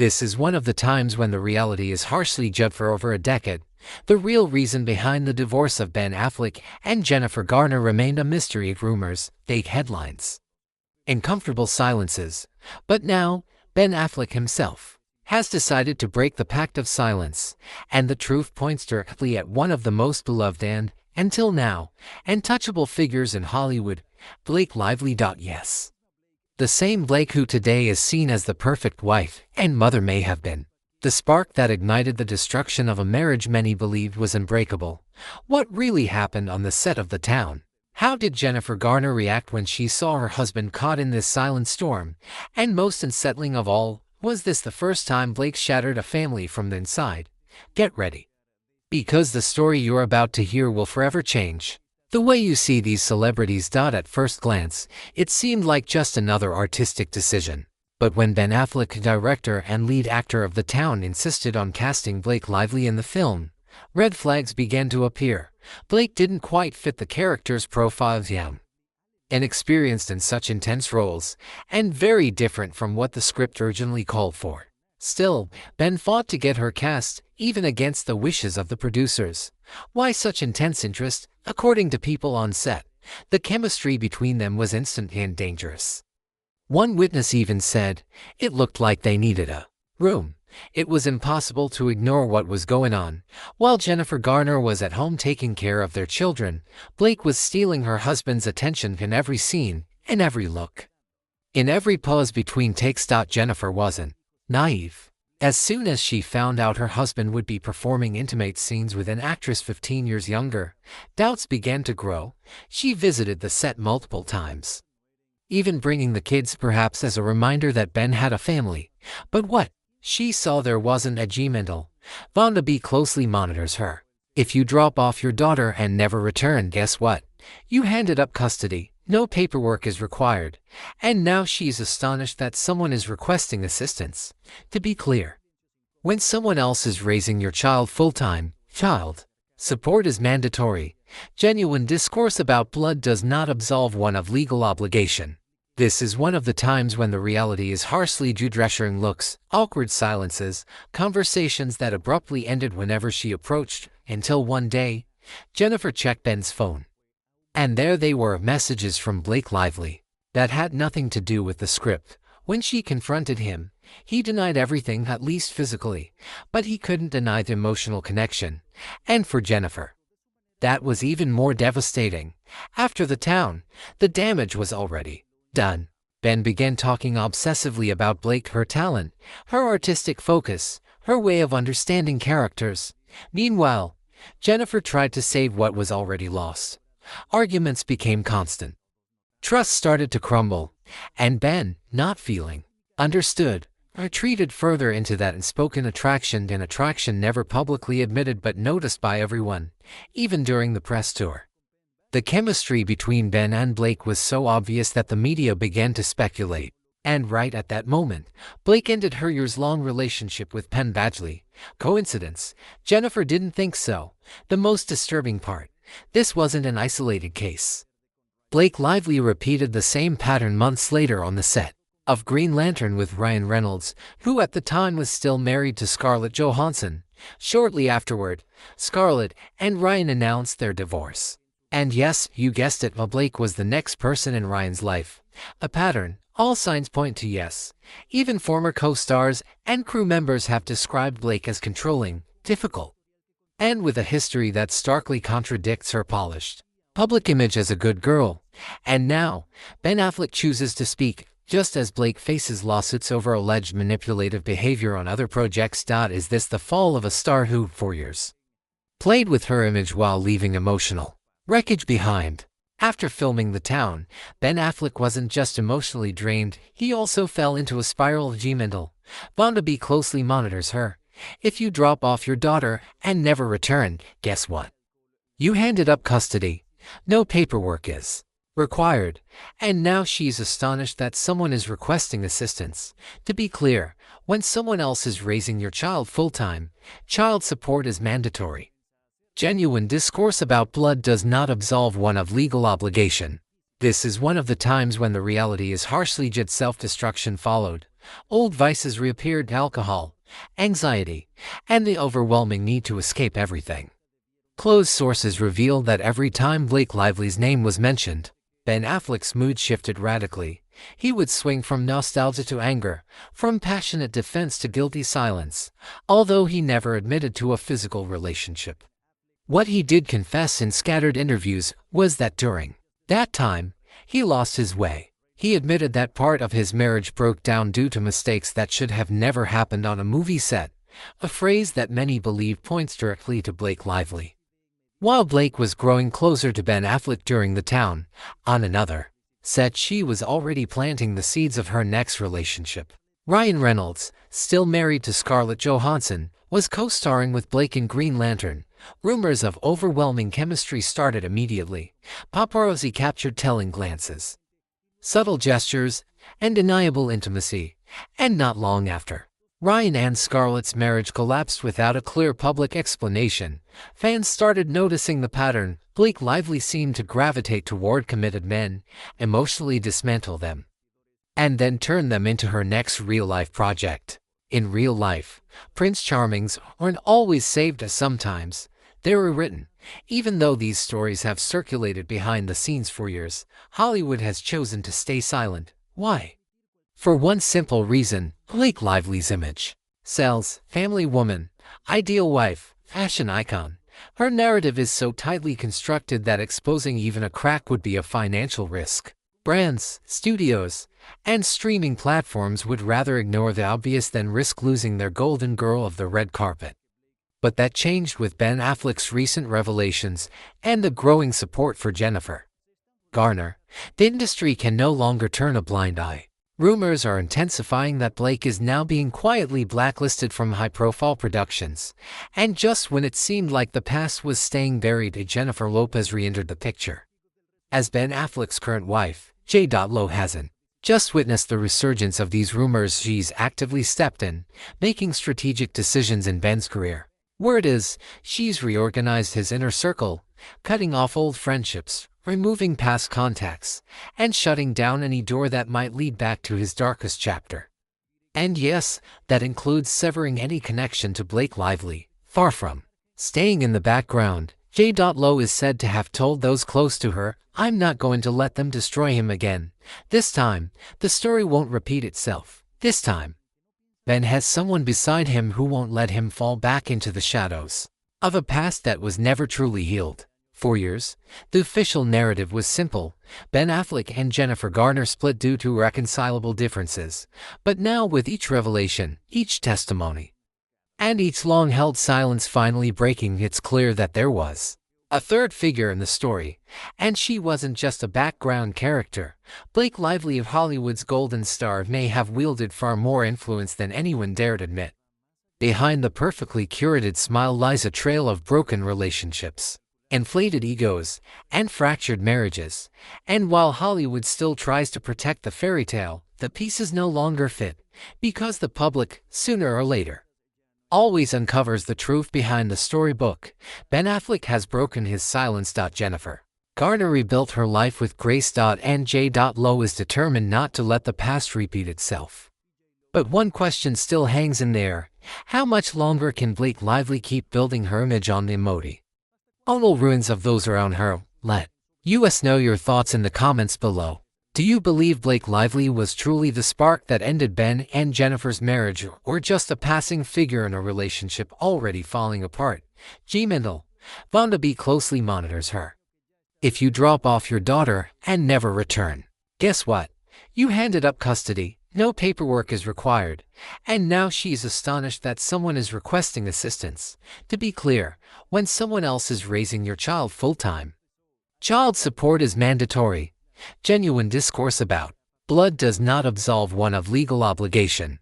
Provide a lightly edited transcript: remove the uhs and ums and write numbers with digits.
This is one of the times when the reality is harshly judged for over a decade. The real reason behind the divorce of Ben Affleck and Jennifer Garner remained a mystery. Rumors, fake headlines, and comfortable silences. But now, Ben Affleck himself has decided to break the pact of silence, and the truth points directly at one of the most beloved and, until now, untouchable figures in Hollywood, Blake Lively. Yes. The same Blake who today is seen as the perfect wife and mother may have been the spark that ignited the destruction of a marriage many believed was unbreakable. What really happened on the set of The Town? How did Jennifer Garner react when she saw her husband caught in this silent storm? And most unsettling of all, was this the first time Blake shattered a family from the inside? Get ready, because the story you're about to hear will forever change the way you see these celebrities. At first glance, it seemed like just another artistic decision. But when Ben Affleck, director and lead actor of The Town, insisted on casting Blake Lively in the film, red flags began to appear. Blake didn't quite fit the character's profile. Inexperienced in such intense roles, and very different from what the script originally called for. Still, Ben fought to get her cast, even against the wishes of the producers. Why such intense interest? According to people on set, the chemistry between them was instant and dangerous. One witness even said, it looked like they needed a room. It was impossible to ignore what was going on. While Jennifer Garner was at home taking care of their children, Blake was stealing her husband's attention in every scene, in every look, in every pause between takes. Jennifer wasn't naive. As soon as she found out her husband would be performing intimate scenes with an actress 15 years younger, doubts began to grow. She visited the set multiple times, even bringing the kids, perhaps as a reminder that Ben had a family. But what she saw there wasn't a judgmental. Vonda B closely monitors her. If you drop off your daughter and never return, guess what? You handed up custody. No paperwork is required. And now she's astonished that someone is requesting assistance. To be clear, when someone else is raising your child full-time, child support is mandatory. Genuine discourse about blood does not absolve one of legal obligation. This is one of the times when the reality is harshly judged. Looks, awkward silences, conversations that abruptly ended whenever she approached, until one day, Jennifer checked Ben's phone. And there they were, messages from Blake Lively that had nothing to do with the script. When she confronted him, he denied everything, at least physically, but he couldn't deny the emotional connection. And for Jennifer, that was even more devastating. After The Town, the damage was already done. Ben began talking obsessively about Blake, her talent, her artistic focus, her way of understanding characters. Meanwhile, Jennifer tried to save what was already lost. Arguments became constant. Trust started to crumble, and Ben, not feeling understood, retreated further into that unspoken attraction, an attraction never publicly admitted but noticed by everyone, even during the press tour. The chemistry between Ben and Blake was so obvious that the media began to speculate. And right at that moment, Blake ended her years-long relationship with Penn Badgley. Coincidence? Jennifer didn't think so. The most disturbing part, this wasn't an isolated case. Blake Lively repeated the same pattern months later on the set of Green Lantern with Ryan Reynolds, who at the time was still married to Scarlett Johansson. Shortly afterward, Scarlett and Ryan announced their divorce. And yes, you guessed it, Blake was the next person in Ryan's life. A pattern. All signs point to yes. Even former co-stars and crew members have described Blake as controlling, difficult, and with a history that starkly contradicts her polished public image as a good girl. And now, Ben Affleck chooses to speak, just as Blake faces lawsuits over alleged manipulative behavior on other projects. Is this the fall of a star who, for years, played with her image while leaving emotional wreckage behind? After filming The Town, Ben Affleck wasn't just emotionally drained, he also fell into a spiral of judgmental. Vonda B closely monitors her. If you drop off your daughter and never return, guess what? You handed up custody. No paperwork is required. And now she's astonished that someone is requesting assistance. To be clear, when someone else is raising your child full-time, child support is mandatory. Genuine discourse about blood does not absolve one of legal obligation. This is one of the times when the reality is harshly judged. Self-destruction followed. old vices reappeared: alcohol, anxiety, and the overwhelming need to escape everything. Close sources revealed that every time Blake Lively's name was mentioned, Ben Affleck's mood shifted radically. He would swing from nostalgia to anger, from passionate defense to guilty silence, although he never admitted to a physical relationship. What he did confess in scattered interviews was that during that time, he lost his way. He admitted that part of his marriage broke down due to mistakes that should have never happened on a movie set, a phrase that many believe points directly to Blake Lively. While Blake was growing closer to Ben Affleck during The Town, on another set she was already planting the seeds of her next relationship. Ryan Reynolds, still married to Scarlett Johansson, was co-starring with Blake in Green Lantern. Rumors of overwhelming chemistry started immediately. Paparazzi captured telling glances, subtle gestures, and undeniable intimacy, and not long after, Ryan and Scarlett's marriage collapsed without a clear public explanation. Fans started noticing the pattern. Blake Lively seemed to gravitate toward committed men, emotionally dismantle them, and then turn them into her next real-life project. In real life, Prince Charmings aren't always saved as sometimes they were written. Even though these stories have circulated behind the scenes for years, Hollywood has chosen to stay silent. Why? For one simple reason: Blake Lively's image sells. Family woman, ideal wife, fashion icon. Her narrative is so tightly constructed that exposing even a crack would be a financial risk. Brands, studios, and streaming platforms would rather ignore the obvious than risk losing their golden girl of the red carpet. But that changed with Ben Affleck's recent revelations and the growing support for Jennifer Garner. The industry can no longer turn a blind eye. Rumors are intensifying that Blake is now being quietly blacklisted from high-profile productions. And just when it seemed like the past was staying buried, Jennifer Lopez re-entered the picture. As Ben Affleck's current wife, J. Lo hasn't just witnessed the resurgence of these rumors, she's actively stepped in, making strategic decisions in Ben's career. Word is, she's reorganized his inner circle, cutting off old friendships, removing past contacts, and shutting down any door that might lead back to his darkest chapter. And yes, that includes severing any connection to Blake Lively. Far from staying in the background, J. Lo is said to have told those close to her, "I'm not going to let them destroy him again. This time, the story won't repeat itself. This time, Ben has someone beside him who won't let him fall back into the shadows of a past that was never truly healed." For years, the official narrative was simple: Ben Affleck and Jennifer Garner split due to irreconcilable differences. But now, with each revelation, each testimony, and each long-held silence finally breaking, it's clear that there was a third figure in the story, and she wasn't just a background character. Blake Lively, of Hollywood's golden star, may have wielded far more influence than anyone dared admit. Behind the perfectly curated smile lies a trail of broken relationships, inflated egos, and fractured marriages. And while Hollywood still tries to protect the fairy tale, the pieces no longer fit, because the public, sooner or later, always uncovers the truth behind the storybook. Ben Affleck has broken his silence. Jennifer Garner rebuilt her life with grace. And J. Lo is determined not to let the past repeat itself. But one question still hangs in the air: how much longer can Blake Lively keep building her image on the emotional ruins of those around her? Let us know your thoughts in the comments below. Do you believe Blake Lively was truly the spark that ended Ben and Jennifer's marriage, or just a passing figure in a relationship already falling apart? G-Mental Vonda B closely monitors her. If you drop off your daughter and never return, guess what? You handed up custody, no paperwork is required, and now she's astonished that someone is requesting assistance. To be clear, when someone else is raising your child full-time, child support is mandatory. Genuine discourse about blood does not absolve one of legal obligation.